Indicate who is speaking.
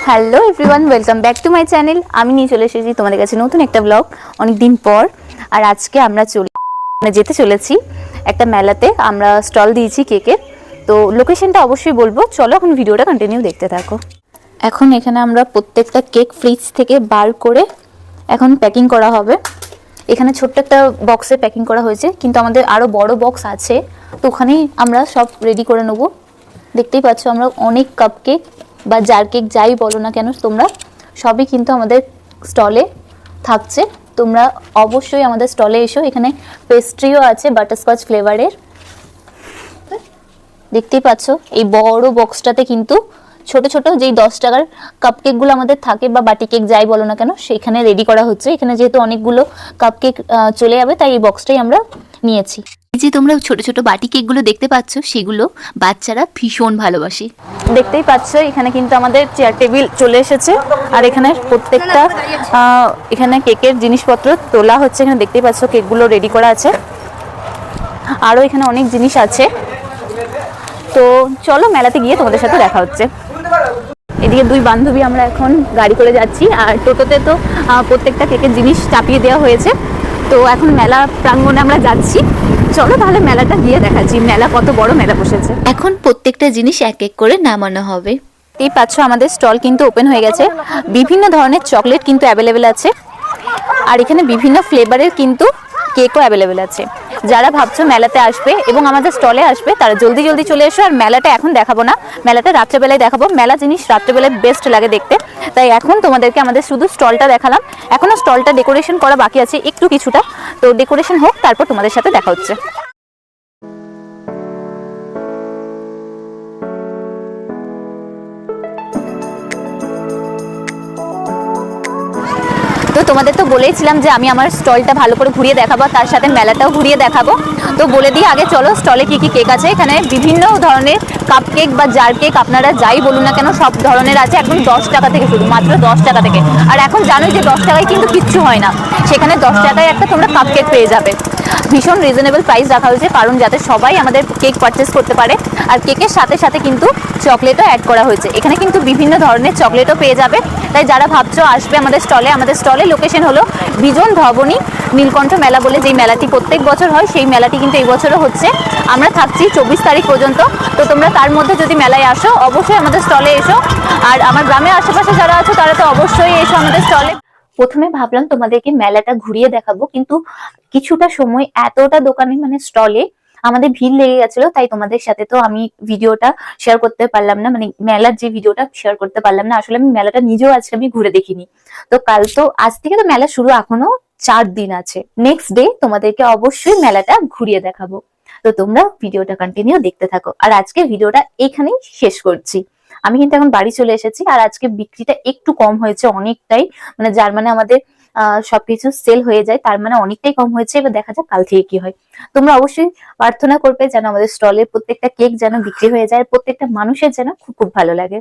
Speaker 1: Hello everyone, welcome back to my channel. আমি নিয়ে চলে এসেছি তোমাদের কাছে নতুন একটা ব্লগ অনেকদিন পর। আর আজকে আমরা যেতে চলেছি একটা মেলাতে। আমরা স্টল দিয়েছি কেকের, তো লোকেশনটা অবশ্যই বলবো। চলো এখন ভিডিওটা কন্টিনিউ দেখতে থাকো। এখন এখানে আমরা প্রত্যেকটা কেক ফ্রিজ থেকে বার করে এখন প্যাকিং করা হবে। এখানে ছোট্ট একটা বক্সে প্যাকিং করা হয়েছে, কিন্তু আমাদের আরও বড় বক্স আছে, তো ওখানেই আমরা সব রেডি করে নেবো। দেখতেই পাচ্ছ আমরা অনেক কাপ কেক বা জার কেক যাই বলো না কেন তোমরা, সবই কিন্তু আমাদের স্টলে থাকছে। তোমরা অবশ্যই আমাদের স্টলে এসো। এখানে পেস্ট্রিও আছে বাটারস্কচ ফ্লেভারের। দেখতেই পাচ্ছ এই বড় বক্সটাতে কিন্তু ছোট ছোট যেই 10 টাকার কাপ কেকগুলো আমাদের থাকে বা বাটি কেক যাই বলো না কেন, সেখানে রেডি করা হচ্ছে। এখানে যেহেতু অনেকগুলো কাপ কেক চলে যাবে, তাই এই বক্সটাই আমরা নিয়েছি। এই যে তোমরা ছোট ছোট বাটি কেকগুলো দেখতে পাচ্ছ, সেগুলো বাচ্চারা ভীষণ ভালোবাসে। দেখতেই পাচ্ছ এখানে কিন্তু আমাদের চেয়ার টেবিল চলে এসেছে, আর এখানে প্রত্যেকটা এখানে কেকের জিনিসপত্র তোলা হচ্ছে। এখানে দেখতেই পাচ্ছ কেকগুলো রেডি করা আছে, আরও এখানে অনেক জিনিস আছে। তো চলো মেলাতে গিয়ে তোমাদের সাথে দেখা হচ্ছে। এদিকে দুই বান্ধবী আমরা এখন গাড়ি করে যাচ্ছি, আর টোটোতে তো প্রত্যেকটা কেকের জিনিস চাপিয়ে দেওয়া হয়েছে। তো এখন মেলা প্রাঙ্গণে আমরা যাচ্ছি। চলো তাহলে মেলাটা গিয়ে দেখাচ্ছি, মেলা কত বড় মেলা বসেছে। এখন প্রত্যেকটা জিনিস এক এক করে নামানো হবে। এই পাচ্ছ আমাদের স্টল কিন্তু ওপেন হয়ে গেছে। বিভিন্ন ধরনের চকলেট কিন্তু অ্যাভেলেবেল আছে, আর এখানে বিভিন্ন ফ্লেভারের কিন্তু কেকও অ্যাভেলেবেল আছে। যারা ভাবছো মেলাতে আসবে এবং আমাদের স্টলে আসবে, তারা জলদি জলদি চলে এসো। আর মেলাটা এখন দেখাবো না, মেলাটা রাত্রেবেলায় দেখাবো। মেলা জিনিস রাত্রেবেলায় বেস্ট লাগে দেখতে, তাই এখন তোমাদেরকে আমাদের শুধু স্টলটা দেখালাম। এখনো স্টলটা ডেকোরেশন করা বাকি আছে একটু কিছুটা, তো ডেকোরেশন হোক, তারপর তোমাদের সাথে দেখা হচ্ছে। তো তোমাদের তো বলেইছিলাম যে আমি আমার স্টলটা ভালো করে ঘুরিয়ে দেখাবো, তার সাথে মেলাটাও ঘুরিয়ে দেখাবো। তো বলে দিই আগে, চলো স্টলে কি কি কেক আছে। এখানে বিভিন্ন ধরনের কাপ কেক বা জার কেক আপনারা যাই বলুন না কেন, সব ধরনের আছে। একদম 10 টাকা থেকে শুরু, মাত্র 10 টাকা থেকে। আর এখন জানোই যে 10 টাকায় কিন্তু কিচ্ছু হয় না, সেখানে 10 টাকায় একটা তোমরা কাপ কেক পেয়ে যাবে। ভীষণ রিজনেবল প্রাইস রাখা হয়েছে, কারণ যাতে সবাই আমাদের কেক পারচেস করতে পারে। আর কেকের সাথে সাথে কিন্তু চকলেটও অ্যাড করা হয়েছে। এখানে কিন্তু বিভিন্ন ধরনের চকলেটও পেয়ে যাবে। তাই যারা ভাবছো আসবে আমাদের স্টলে লোকেশন হলো বিজন ভবনী নীলকণ্ঠ মেলা বলে, যেই মেলাটি প্রত্যেক বছর হয়, সেই মেলাটি কিন্তু এই বছরও হচ্ছে। আমরা থাকছি 24 তারিখ পর্যন্ত। তো তোমরা তার মধ্যে যদি মেলায় আসো, অবশ্যই আমাদের স্টলে এসো। আর আমার গ্রামের আশেপাশে যারা আছো, তারা তো অবশ্যই এসো আমাদের স্টলে। প্রথমে ভাবলাম তোমাদেরকে মেলাটা ঘুরিয়ে দেখাবো, কিন্তু কিছুটা সময় এতটা দোকানে মানে স্টলে আমাদের ভিড় লেগে গেছিল, তাই তোমাদের সাথে তো আমি ভিডিওটা শেয়ার করতে পারলাম না। মানে মেলার যে ভিডিওটা শেয়ার করতে পারলাম না। আসলে আমি মেলাটা নিজেও আজকে আমি ঘুরে দেখিনি। তো কাল তো, আজ থেকে তো মেলা শুরু, এখনো 4 দিন আছে। নেক্সট ডে তোমাদেরকে অবশ্যই মেলাটা ঘুরিয়ে দেখাবো। তো তোমরা ভিডিওটা কন্টিনিউ দেখতে থাকো। আর আজকে ভিডিওটা এখানেই শেষ করছি। আমি কিন্তু এখন বাড়ি চলে এসেছি, আর আজকে বিক্রিটা একটু কম হয়েছে অনেকটাই। মানে যার মানে আমাদের সবকিছু সেল হয়ে যায়, তার মানে অনেকটাই কম হয়েছে। এবার দেখা যাক কাল থেকে কি হয়। তোমরা অবশ্যই প্রার্থনা করবে যেন আমাদের স্টলের প্রত্যেকটা কেক যেন বিক্রি হয়ে যায়, প্রত্যেকটা মানুষের যেন খুব খুব ভালো লাগে।